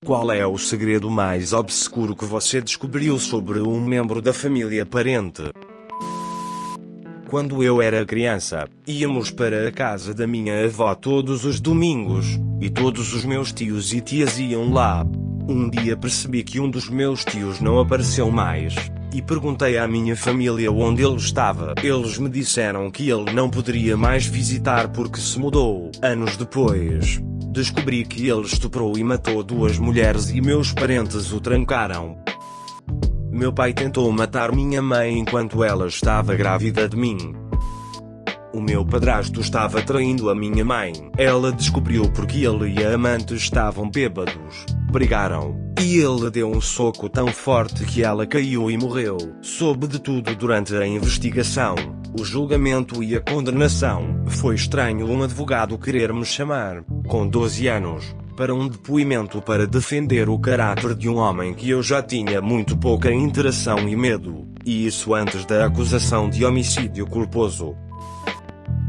Qual é o segredo mais obscuro que você descobriu sobre um membro da família parente? Quando eu era criança, íamos para a casa da minha avó todos os domingos, e todos os meus tios e tias iam lá. Um dia percebi que um dos meus tios não apareceu mais, e perguntei à minha família onde ele estava. Eles me disseram que ele não poderia mais visitar porque se mudou. Anos depois, descobri que ele estuprou e matou 2 mulheres e meus parentes o trancaram. Meu pai tentou matar minha mãe enquanto ela estava grávida de mim. O meu padrasto estava traindo a minha mãe. Ela descobriu porque ele e a amante estavam bêbados. Brigaram, e ele deu um soco tão forte que ela caiu e morreu. Soube de tudo durante a investigação, o julgamento e a condenação. Foi estranho um advogado querer me chamar, com 12 anos, para um depoimento para defender o caráter de um homem que eu já tinha muito pouca interação e medo, e isso antes da acusação de homicídio culposo.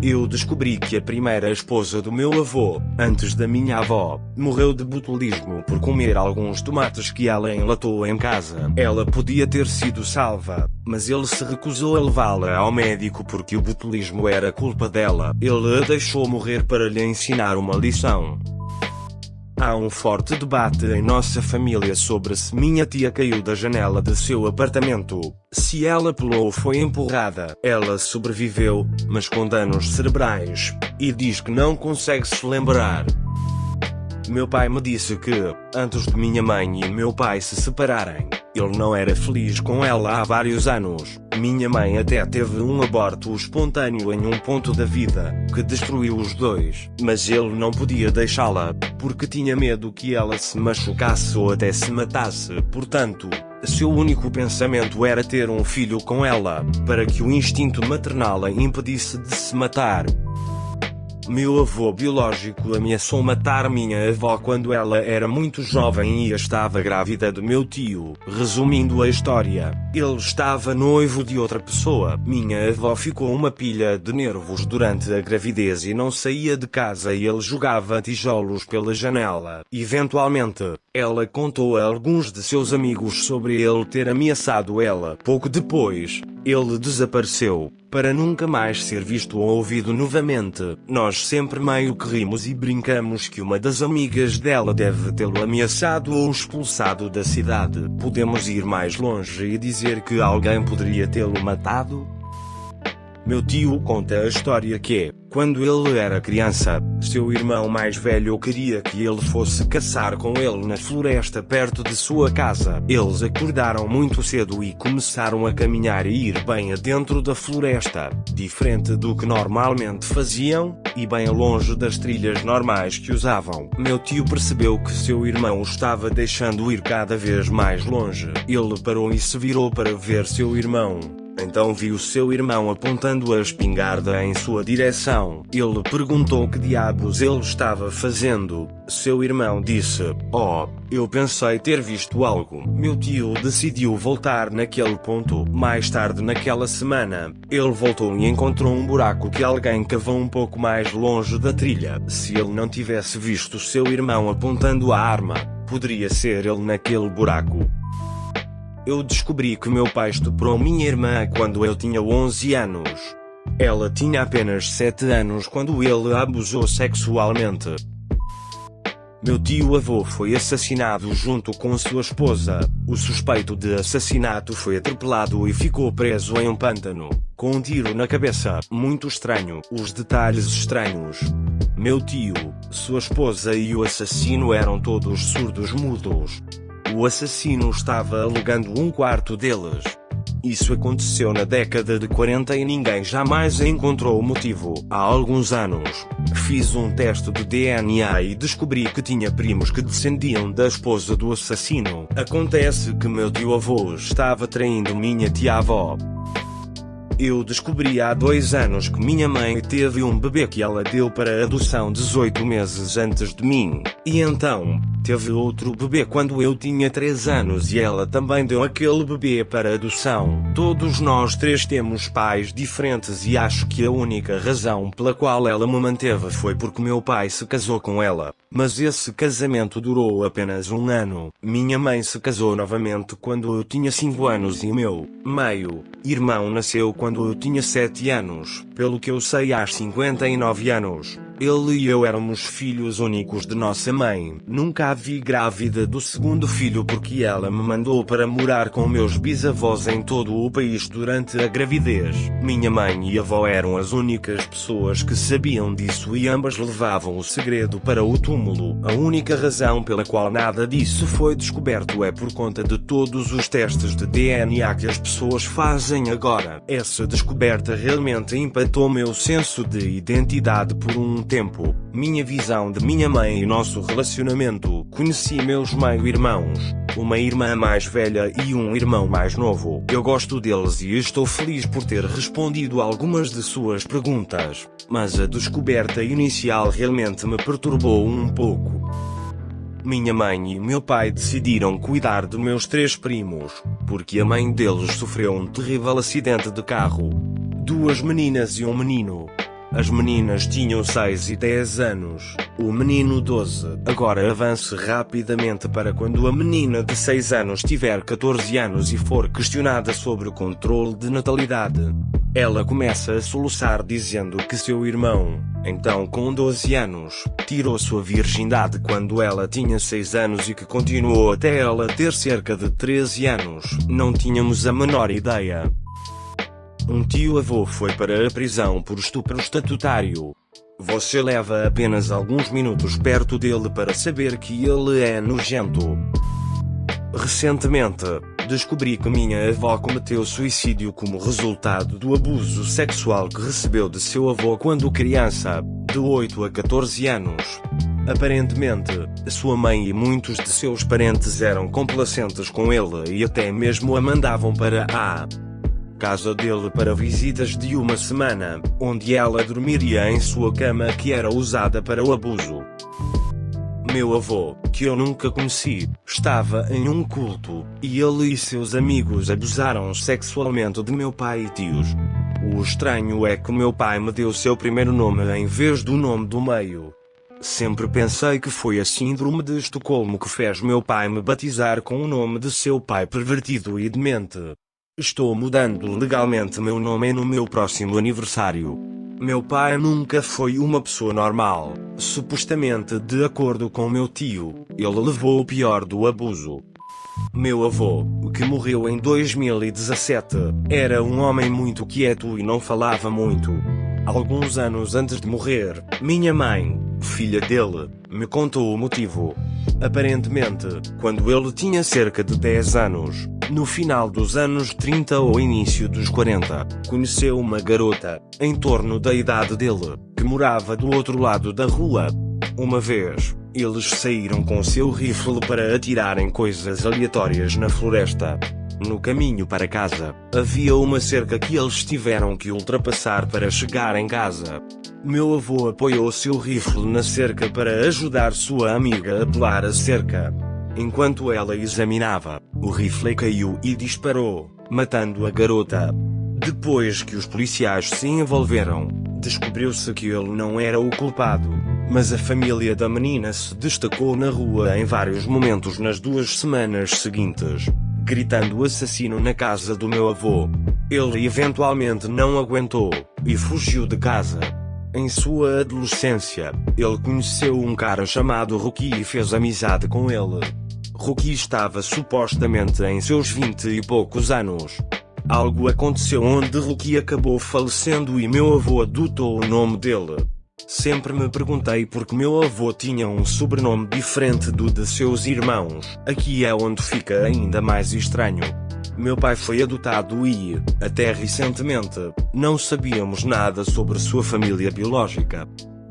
Eu descobri que a primeira esposa do meu avô, antes da minha avó, morreu de botulismo por comer alguns tomates que ela enlatou em casa. Ela podia ter sido salva, mas ele se recusou a levá-la ao médico porque o botulismo era culpa dela. Ele a deixou morrer para lhe ensinar uma lição. Há um forte debate em nossa família sobre se minha tia caiu da janela de seu apartamento. Se ela pulou ou foi empurrada. Ela sobreviveu, mas com danos cerebrais, e diz que não consegue se lembrar. Meu pai me disse que, antes de minha mãe e meu pai se separarem, ele não era feliz com ela há vários anos. Minha mãe até teve um aborto espontâneo em um ponto da vida, que destruiu os dois. Mas ele não podia deixá-la, porque tinha medo que ela se machucasse ou até se matasse. Portanto, seu único pensamento era ter um filho com ela, para que o instinto maternal a impedisse de se matar. Meu avô biológico ameaçou matar minha avó quando ela era muito jovem e estava grávida do meu tio. Resumindo a história, ele estava noivo de outra pessoa. Minha avó ficou uma pilha de nervos durante a gravidez e não saía de casa e ele jogava tijolos pela janela. Eventualmente, ela contou a alguns de seus amigos sobre ele ter ameaçado ela. Pouco depois, ele desapareceu, para nunca mais ser visto ou ouvido novamente. Nós sempre meio que rimos e brincamos que uma das amigas dela deve tê-lo ameaçado ou expulsado da cidade. Podemos ir mais longe e dizer que alguém poderia tê-lo matado? Meu tio conta a história que, quando ele era criança, seu irmão mais velho queria que ele fosse caçar com ele na floresta perto de sua casa. Eles acordaram muito cedo e começaram a caminhar e ir bem adentro da floresta, diferente do que normalmente faziam, e bem longe das trilhas normais que usavam. Meu tio percebeu que seu irmão estava deixando ir cada vez mais longe. Ele parou e se virou para ver seu irmão. Então viu seu irmão apontando a espingarda em sua direção. Ele perguntou que diabos ele estava fazendo. Seu irmão disse: "Oh, eu pensei ter visto algo." Meu tio decidiu voltar naquele ponto. Mais tarde naquela semana, ele voltou e encontrou um buraco que alguém cavou um pouco mais longe da trilha. Se ele não tivesse visto seu irmão apontando a arma, poderia ser ele naquele buraco. Eu descobri que meu pai estuprou minha irmã quando eu tinha 11 anos. Ela tinha apenas 7 anos quando ele a abusou sexualmente. Meu tio-avô foi assassinado junto com sua esposa. O suspeito de assassinato foi atropelado e ficou preso em um pântano, com um tiro na cabeça. Muito estranho. Os detalhes estranhos. Meu tio, sua esposa e o assassino eram todos surdos-mudos. O assassino estava alugando um quarto deles. Isso aconteceu na década de 40 e ninguém jamais encontrou o motivo. Há alguns anos, fiz um teste de DNA e descobri que tinha primos que descendiam da esposa do assassino. Acontece que meu tio-avô estava traindo minha tia-avó. Eu descobri há 2 anos que minha mãe teve um bebê que ela deu para adoção 18 meses antes de mim. E então, teve outro bebê quando eu tinha 3 anos e ela também deu aquele bebê para adoção. Todos nós três temos pais diferentes e acho que a única razão pela qual ela me manteve foi porque meu pai se casou com ela. Mas esse casamento durou apenas 1 ano. Minha mãe se casou novamente quando eu tinha 5 anos e meu meio-irmão nasceu quando eu tinha 7 anos. Pelo que eu sei, há 59 anos. Ele e eu éramos filhos únicos de nossa mãe. Nunca a vi grávida do segundo filho porque ela me mandou para morar com meus bisavós em todo o país durante a gravidez. Minha mãe e avó eram as únicas pessoas que sabiam disso e ambas levavam o segredo para o túmulo. A única razão pela qual nada disso foi descoberto é por conta de todos os testes de DNA que as pessoas fazem agora. Essa descoberta realmente impactou meu senso de identidade por um tempo, minha visão de minha mãe e nosso relacionamento. Conheci meus meio-irmãos, uma irmã mais velha e um irmão mais novo. Eu gosto deles e estou feliz por ter respondido algumas de suas perguntas, mas a descoberta inicial realmente me perturbou um pouco. Minha mãe e meu pai decidiram cuidar de meus 3 primos, porque a mãe deles sofreu um terrível acidente de carro. 2 meninas e um menino. As meninas tinham 6 e 10 anos, o menino 12. Agora avance rapidamente para quando a menina de 6 anos tiver 14 anos e for questionada sobre o controle de natalidade. Ela começa a soluçar dizendo que seu irmão, então com 12 anos, tirou sua virgindade quando ela tinha 6 anos e que continuou até ela ter cerca de 13 anos. Não tínhamos a menor ideia. Um tio-avô foi para a prisão por estupro estatutário. Você leva apenas alguns minutos perto dele para saber que ele é nojento. Recentemente, descobri que minha avó cometeu suicídio como resultado do abuso sexual que recebeu de seu avô quando criança, de 8 a 14 anos. Aparentemente, sua mãe e muitos de seus parentes eram complacentes com ele e até mesmo a mandavam para a casa dele para visitas de uma semana, onde ela dormiria em sua cama que era usada para o abuso. Meu avô, que eu nunca conheci, estava em um culto, e ele e seus amigos abusaram sexualmente de meu pai e tios. O estranho é que meu pai me deu seu primeiro nome em vez do nome do meio. Sempre pensei que foi a síndrome de Estocolmo que fez meu pai me batizar com o nome de seu pai pervertido e demente. Estou mudando legalmente meu nome no meu próximo aniversário. Meu pai nunca foi uma pessoa normal, supostamente de acordo com meu tio, ele levou o pior do abuso. Meu avô, que morreu em 2017, era um homem muito quieto e não falava muito. Alguns anos antes de morrer, minha mãe, filha dele, me contou o motivo. Aparentemente, quando ele tinha cerca de 10 anos, no final dos anos 30 ou início dos 40, conheceu uma garota, em torno da idade dele, que morava do outro lado da rua. Uma vez, eles saíram com seu rifle para atirarem coisas aleatórias na floresta. No caminho para casa, havia uma cerca que eles tiveram que ultrapassar para chegar em casa. Meu avô apoiou seu rifle na cerca para ajudar sua amiga a pular a cerca. Enquanto ela examinava, o rifle caiu e disparou, matando a garota. Depois que os policiais se envolveram, descobriu-se que ele não era o culpado, mas a família da menina se destacou na rua em vários momentos nas 2 semanas seguintes, gritando assassino na casa do meu avô. Ele eventualmente não aguentou e fugiu de casa. Em sua adolescência, ele conheceu um cara chamado Rocky e fez amizade com ele. Rocky estava supostamente em seus 20 e poucos anos. Algo aconteceu onde Rocky acabou falecendo e meu avô adotou o nome dele. Sempre me perguntei por que meu avô tinha um sobrenome diferente do de seus irmãos. Aqui é onde fica ainda mais estranho. Meu pai foi adotado e, até recentemente, não sabíamos nada sobre sua família biológica.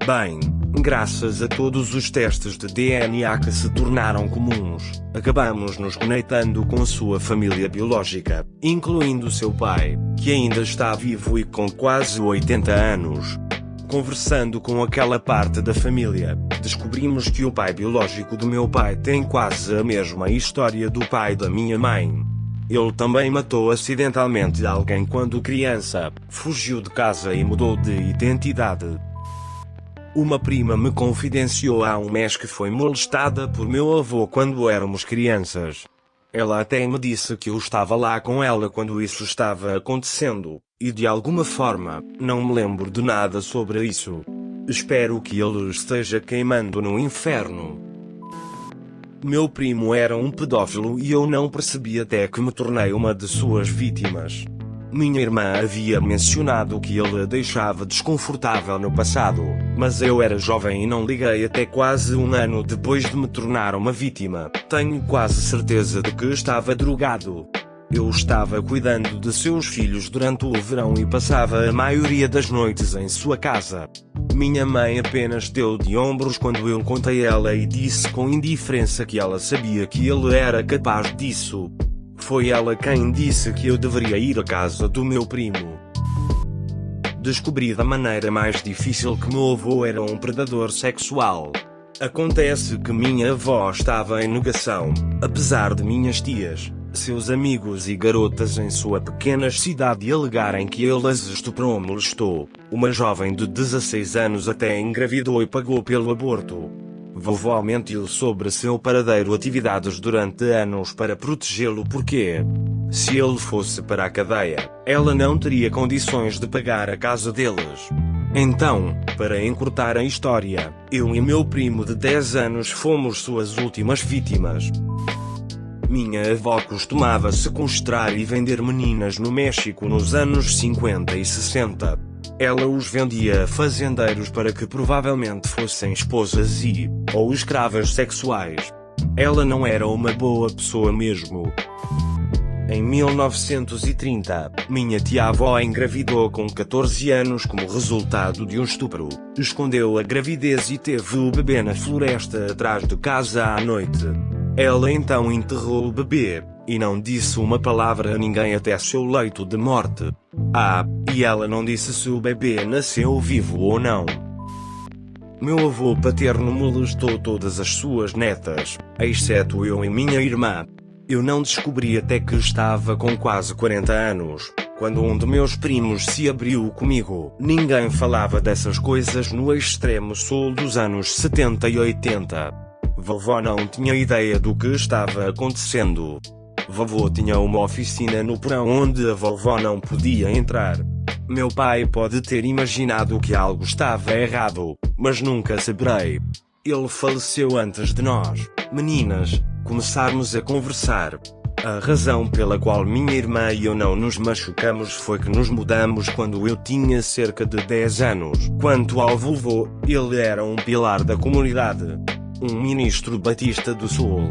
Bem, graças a todos os testes de DNA que se tornaram comuns, acabamos nos conectando com sua família biológica, incluindo seu pai, que ainda está vivo e com quase 80 anos. conversando com aquela parte da família, descobrimos que o pai biológico do meu pai tem quase a mesma história do pai da minha mãe. Ele também matou acidentalmente alguém quando criança, fugiu de casa e mudou de identidade. Uma prima me confidenciou há um mês que foi molestada por meu avô quando éramos crianças. Ela até me disse que eu estava lá com ela quando isso estava acontecendo, e de alguma forma, não me lembro de nada sobre isso. Espero que ele esteja queimando no inferno. Meu primo era um pedófilo e eu não percebi até que me tornei uma de suas vítimas. Minha irmã havia mencionado que ele a deixava desconfortável no passado, mas eu era jovem e não liguei até quase um ano depois de me tornar uma vítima. Tenho quase certeza de que estava drogado. Eu estava cuidando de seus filhos durante o verão e passava a maioria das noites em sua casa. Minha mãe apenas deu de ombros quando eu contei a ela e disse com indiferença que ela sabia que ele era capaz disso. Foi ela quem disse que eu deveria ir à casa do meu primo. Descobri da maneira mais difícil que meu avô era um predador sexual. Acontece que minha avó estava em negação, apesar de minhas tias, seus amigos e garotas em sua pequena cidade alegarem que ele as estuprou ou molestou. Uma jovem de 16 anos até engravidou e pagou pelo aborto. Vovó mentiu sobre seu paradeiro atividades durante anos para protegê-lo porque, se ele fosse para a cadeia, ela não teria condições de pagar a casa deles. Então, para encurtar a história, eu e meu primo de 10 anos fomos suas últimas vítimas. Minha avó costumava sequestrar e vender meninas no México nos anos 50 e 60. Ela os vendia a fazendeiros para que provavelmente fossem esposas ou escravas sexuais. Ela não era uma boa pessoa mesmo. Em 1930, minha tia-avó engravidou com 14 anos como resultado de um estupro. Escondeu a gravidez e teve o bebê na floresta atrás de casa à noite. Ela então enterrou o bebê, e não disse uma palavra a ninguém até seu leito de morte. E ela não disse se o bebê nasceu vivo ou não. Meu avô paterno molestou todas as suas netas, exceto eu e minha irmã. Eu não descobri até que estava com quase 40 anos, quando um de meus primos se abriu comigo. Ninguém falava dessas coisas no extremo sul dos anos 70 e 80. Vovó não tinha ideia do que estava acontecendo. Vovô tinha uma oficina no porão onde a vovó não podia entrar. Meu pai pode ter imaginado que algo estava errado, mas nunca saberei. Ele faleceu antes de nós, meninas, começarmos a conversar. A razão pela qual minha irmã e eu não nos machucamos foi que nos mudamos quando eu tinha cerca de 10 anos. Quanto ao vovô, ele era um pilar da comunidade. Um ministro batista do Sul.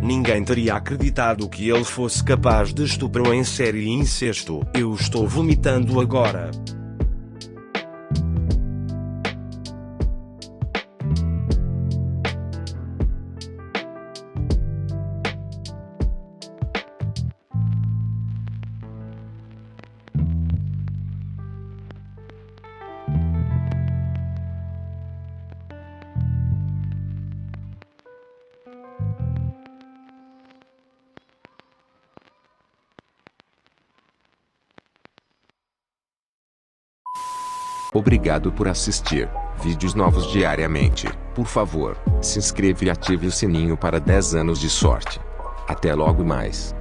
Ninguém teria acreditado que ele fosse capaz de estupro em série e incesto. Eu estou vomitando agora. Obrigado por assistir vídeos novos diariamente. Por favor, se inscreva e ative o sininho para 10 anos de sorte. Até logo mais.